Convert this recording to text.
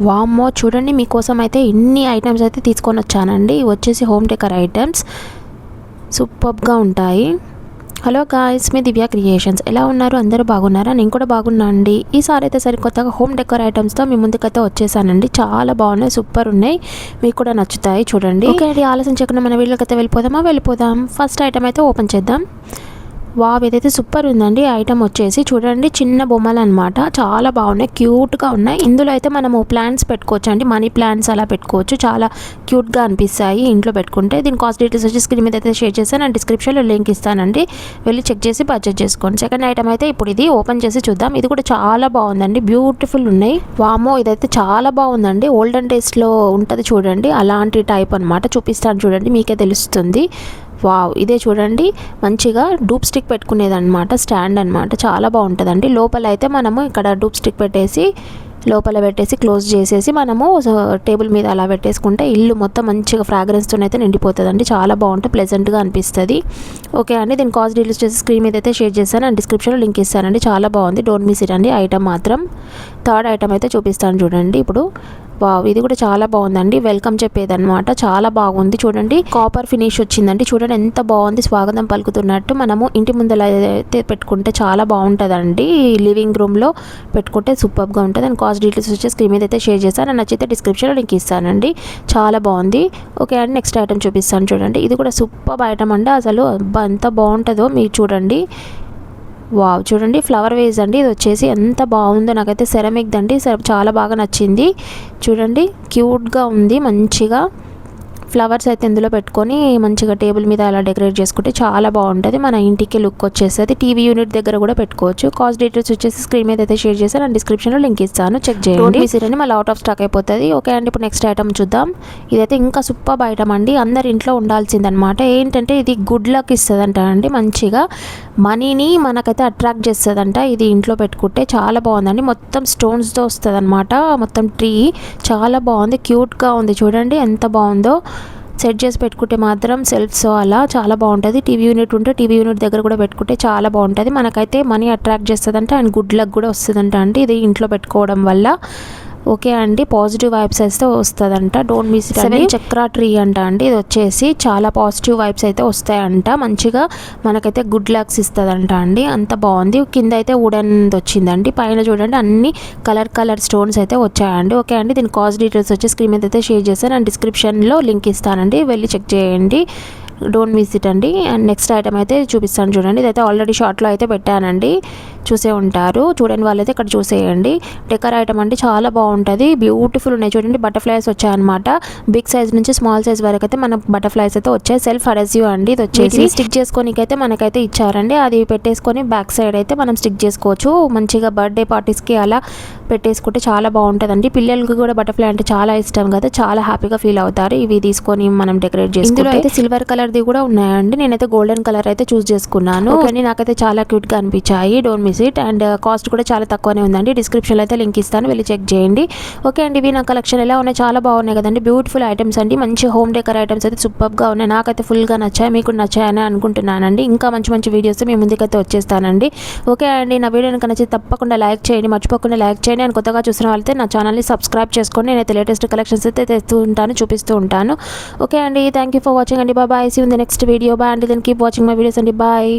వామ్మో చూడండి, మీకోసం అయితే ఇన్ని ఐటమ్స్ అయితే తీసుకొని వచ్చానండి. వచ్చేసి హోమ్ డెకర్ ఐటమ్స్ సూపర్గా ఉంటాయి. హలో గాయ్స్, మీ దివ్య క్రియేషన్స్. ఎలా ఉన్నారు? అందరూ బాగున్నారా? నేను కూడా బాగున్నా అండి. ఈసారి అయితే సరికొత్తగా హోమ్ డెకర్ ఐటమ్స్తో మీ ముందుకైతే వచ్చేసానండి. చాలా బాగున్నాయి, సూపర్ ఉన్నాయి, మీకు కూడా నచ్చుతాయి. చూడండి. ఓకే అండి, ఆలస్యం చేయకుండా మన వీడియోకి అయితే వెళ్ళిపోదాం. ఫస్ట్ ఐటమ్ అయితే ఓపెన్ చేద్దాం. వావ్, ఇదైతే సూపర్ ఉందండి. ఐటమ్ వచ్చేసి చూడండి, చిన్న బొమ్మలు అనమాట. చాలా బాగున్నాయి, క్యూట్గా ఉన్నాయి. ఇందులో అయితే మనము ప్లాంట్స్ పెట్టుకోవచ్చు అండి, మనీ ప్లాంట్స్ అలా పెట్టుకోవచ్చు. చాలా క్యూట్గా అనిపిస్తాయి ఇంట్లో పెట్టుకుంటే. దీని కాస్ట్ డీటెయిల్స్ వచ్చి స్క్రీన్ మీద అయితే షేర్ చేస్తాను అండ్ డిస్క్రిప్షన్లో లింక్ ఇస్తానండి, వెళ్ళి చెక్ చేసి పర్చేజ్ చేసుకోండి. సెకండ్ ఐటమ్ అయితే ఇప్పుడు ఇది ఓపెన్ చేసి చూద్దాం. ఇది కూడా చాలా బాగుందండి, బ్యూటిఫుల్ ఉన్నాయి. వామో, ఇదైతే చాలా బాగుందండి. ఓల్డెన్ డేస్లో ఉంటుంది చూడండి, అలాంటి టైప్ అనమాట. చూపిస్తాను చూడండి, మీకే తెలుస్తుంది. వావ్, ఇదే చూడండి, మంచిగా డూప్ స్టిక్ పెట్టుకునేది అనమాట, స్టాండ్ అనమాట. చాలా బాగుంటుందండి. లోపల అయితే మనము ఇక్కడ డూప్ స్టిక్ పెట్టేసి లోపల పెట్టేసి క్లోజ్ చేసేసి మనము టేబుల్ మీద అలా పెట్టేసుకుంటే ఇల్లు మొత్తం మంచిగా ఫ్రాగ్రెన్స్తో అయితే నిండిపోతుందండి. చాలా బాగుంటుంది, ప్లెజెంట్గా అనిపిస్తుంది. ఓకే అండి, దీని కాస్ట్ డీటెయిల్స్ చేసి స్క్రీన్ మీద అయితే షేర్ చేస్తాను అండ్ డిస్క్రిప్షన్లో లింక్ ఇస్తానండి. చాలా బాగుంది, డోంట్ మిస్ ఇట్ అండి. ఐటమ్ మాత్రం థర్డ్ ఐటమ్ అయితే చూపిస్తాను చూడండి ఇప్పుడు. వావ్, ఇది కూడా చాలా బాగుందండి. వెల్కమ్ చెప్పేదన్నమాట, చాలా బాగుంది. చూడండి, కాపర్ ఫినిష్ వచ్చిందండి. చూడండి ఎంత బాగుంది, స్వాగతం పలుకుతున్నట్టు. మనము ఇంటి ముందర అయితే పెట్టుకుంటే చాలా బాగుంటుందండి. లివింగ్ రూమ్లో పెట్టుకుంటే సూపర్గా ఉంటుంది. అండ్ కాస్ట్ డీటెయిల్స్ వచ్చి స్క్రీన్ మీద అయితే షేర్ చేస్తాను, నచ్చితే డిస్క్రిప్షన్లో లింక్ ఇస్తానండి. చాలా బాగుంది. ఓకే అండి, నెక్స్ట్ ఐటమ్ చూపిస్తాను చూడండి. ఇది కూడా సూపర్ ఐటమ్ అండి. అసలు ఎంత బాగుంటుందో మీరు చూడండి. వావ్, చూడండి, ఫ్లవర్ వేజ్ అండి. ఇది వచ్చేసి ఎంత బాగుందో, నాకైతే సెరమిక్ దండి, చాలా బాగా నచ్చింది. చూడండి, క్యూట్గా ఉంది. మంచిగా ఫ్లవర్స్ అయితే ఇందులో పెట్టుకొని మంచిగా టేబుల్ మీద అలా డెకరేట్ చేసుకుంటే చాలా బాగుంటుంది. మన ఇంటికి లుక్ వచ్చేస్తుంది. టీవీ యూనిట్ దగ్గర కూడా పెట్టుకోవచ్చు. కాస్ట్ డీటెయిల్స్ వచ్చేసి స్క్రీన్ మీద అయితే షేర్ చేస్తాను అండ్ డిస్క్రిప్షన్లో లింక్ ఇస్తాను, చెక్ చేయండి. మిసిరని మళ్ళీ అవుట్ ఆఫ్ స్టాక్ అయిపోతుంది. ఓకే అండి, ఇప్పుడు నెక్స్ట్ ఐటమ్ చూద్దాం. ఇదైతే ఇంకా సూపర్ ఐటమ్ అండి, అందరి ఇంట్లో ఉండాల్సిందనమాట. ఏంటంటే ఇది గుడ్ లక్ ఇస్తుందంట అండి. మంచిగా మనీని మనకైతే అట్రాక్ట్ చేస్తుందంట. ఇది ఇంట్లో పెట్టుకుంటే చాలా బాగుందండి. మొత్తం స్టోన్స్తో వస్తుంది అనమాట, మొత్తం ట్రీ. చాలా బాగుంది, క్యూట్గా ఉంది. చూడండి ఎంత బాగుందో. సెట్ చేసి పెట్టుకుంటే మాత్రం సెల్ఫ్స్ అలా చాలా బాగుంటుంది. టీవీ యూనిట్ ఉంటే టీవీ యూనిట్ దగ్గర కూడా పెట్టుకుంటే చాలా బాగుంటుంది. మనకైతే మనీ అట్రాక్ట్ చేస్తుందంట అండ్ గుడ్ లక్ కూడా వస్తుందంట అండి, ఇది ఇంట్లో పెట్టుకోవడం వల్ల. ఓకే అండి, పాజిటివ్ వైబ్స్ అయితే వస్తుందంట. డోంట్ మిస్ ఇట్ అండి. చక్ర ట్రీ అంట అండి. ఇది వచ్చేసి చాలా పాజిటివ్ వైబ్స్ అయితే వస్తాయంట. మంచిగా మనకైతే గుడ్ లక్స్ ఇస్తుందంట అండి. అంత బాగుంది. కింద అయితే వుడెన్ వచ్చిందండి. పైన చూడండి అన్ని కలర్ స్టోన్స్ అయితే వచ్చాయండి. ఓకే అండి, దీని కాస్ట్ డీటెయిల్స్ వచ్చి స్క్రీన్ మీద అయితే షేర్ చేస్తాను అండ్ డిస్క్రిప్షన్లో లింక్ ఇస్తానండి, వెళ్ళి చెక్ చేయండి. డోంట్ మిస్ ఇట్ అండి. అండ్ నెక్స్ట్ ఐటమ్ అయితే చూపిస్తాను చూడండి. ఇదైతే ఆల్రెడీ షార్ట్లో అయితే పెట్టానండి, చూసే ఉంటారు. చూడండి వాళ్ళైతే ఇక్కడ చూసేయండి. డెకర్ ఐటమ్ అంటే చాలా బాగుంటుంది, బ్యూటిఫుల్ ఉన్నాయి. చూడండి, బటర్ఫ్లైస్ వచ్చాయన్నమాట. బిగ్ సైజ్ నుంచి స్మాల్ సైజ్ వరకు అయితే మనకు బటర్ఫ్లైస్ అయితే వచ్చాయి. సెల్ఫ్ అడెసివ్ అండి. ఇది వచ్చేసి స్టిక్ చేసుకోనికైతే మనకైతే ఇచ్చారండి. అది పెట్టేసుకొని బ్యాక్ సైడ్ అయితే మనం స్టిక్ చేసుకోవచ్చు. మంచిగా బర్త్డే పార్టీస్కి అలా పెట్టేసుకుంటే చాలా బాగుంటుందండి. పిల్లలకి కూడా బటర్ఫ్లై అంటే చాలా ఇష్టం కదా, చాలా హ్యాపీగా ఫీల్ అవుతారు ఇవి తీసుకొని మనం డెకరేట్ చేసుకుంటే. ఇందులో అయితే సిల్వర్ కలర్ది కూడా ఉన్నాయండి. నేనైతే గోల్డెన్ కలర్ అయితే చూస్ చేసుకున్నాను. కానీ నాకైతే చాలా క్యూట్గా అనిపించాయి. Don't miss it. And cost కూడా చాలా తక్కువనే ఉందండి. డిస్క్రిప్షన్లో అయితే లింక్ ఇస్తాను, వెళ్ళి చెక్ చేయండి. ఓకే అండి, ఇవి నా కలెక్షన్ ఎలా ఉన్నాయి, చాలా బాగున్నాయి కదండి. బ్యూటిఫుల్ ఐటమ్స్ అండి, మంచి హోమ్ డెకర్ ఐటమ్స్ అయితే సూపర్గా ఉన్నాయి. నాకైతే ఫుల్గా నచ్చాయి, మీకు నచ్చాయని అనుకుంటున్నానండి. ఇంకా మంచి వీడియోస్ మీ ముందుకైతే వచ్చేస్తానండి. ఓకే అండి, నా వీడియో కనుక నచ్చితే తప్పకుండా లైక్ చేయండి, మర్చిపోకుండా లైక్ చేయండి. అండ్ కొత్తగా చూసిన వాళ్ళైతే నా ఛానల్ని సబ్స్క్రైబ్ చేసుకోండి. నేనైతే లేటెస్ట్ కలెక్షన్స్ అయితే తెస్తూ ఉంటాను, చూపిస్తూ ఉంటాను. ఓకే అండి, థ్యాంక్ యూ ఫర్ వాచింగ్ అండి. Bye, see you in the next video. Bye అండి, then keep watching my videos అండి. బాయ్.